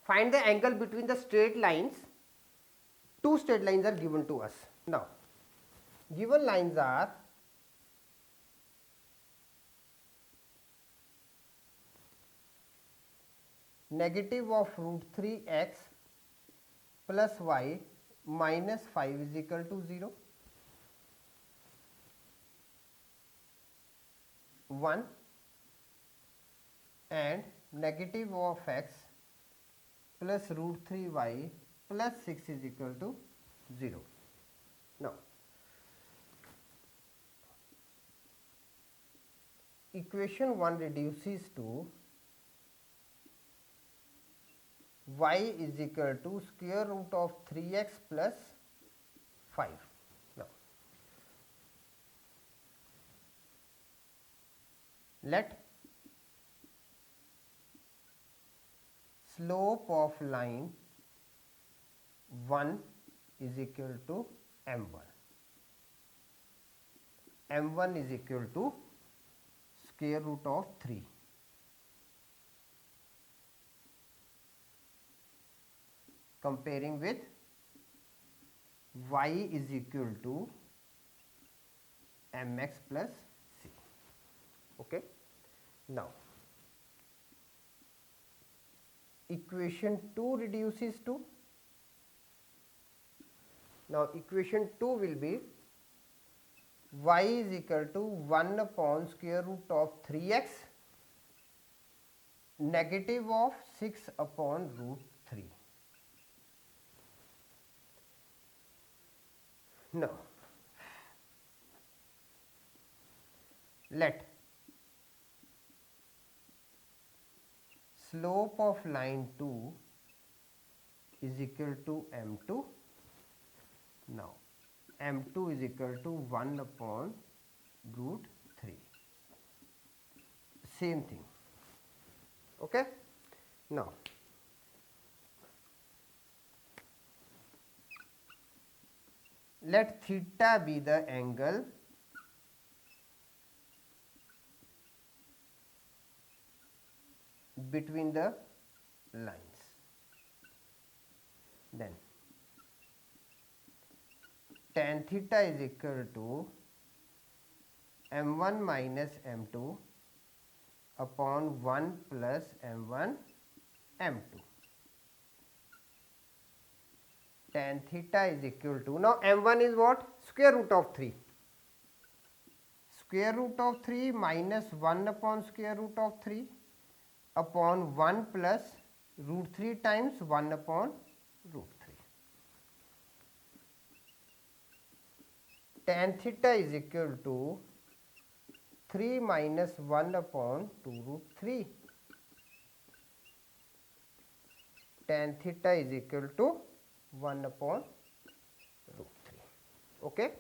Find the angle between the straight lines. Two straight lines are given to us. Now, given lines are negative of root 3x plus y minus 5 is equal to 0, 1, and negative of x plus root 3y plus 6 is equal to 0. Now, equation 1 reduces to y is equal to square root of 3x plus 5. Now, let slope of line 1 is equal to m1. m1 is equal to square root of 3. Comparing with y is equal to mx plus c. Okay. Now, equation 2 reduces to, now equation 2 will be y is equal to 1 upon square root of 3x negative of 6 upon root 3. Now, let slope of line 2 is equal to m2. Now, m2 is equal to 1 upon root 3. Same thing. Okay. Now, let theta be the angle between the lines. Then tan theta is equal to m1 minus m2 upon 1 plus m1 m2. Tan theta is equal to, now m1 is what? Square root of 3. Square root of 3 minus 1 upon square root of 3 upon 1 plus root 3 times 1 upon root 3. Tan theta is equal to 3 minus 1 upon 2 root 3. Tan theta is equal to 1 upon root 3. Okay.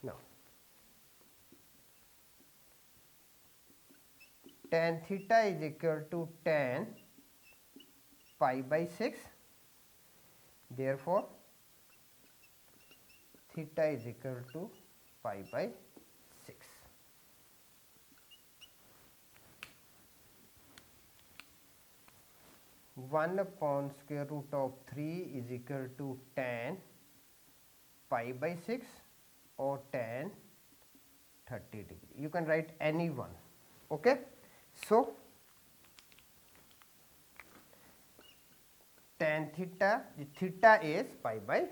Now, tan theta is equal to tan pi by 6. Therefore, theta is equal to pi by 6. One upon square root of 3 is equal to tan pi by 6 or tan 30 degree. You can write any one. Okay. So, tan theta, the theta is pi by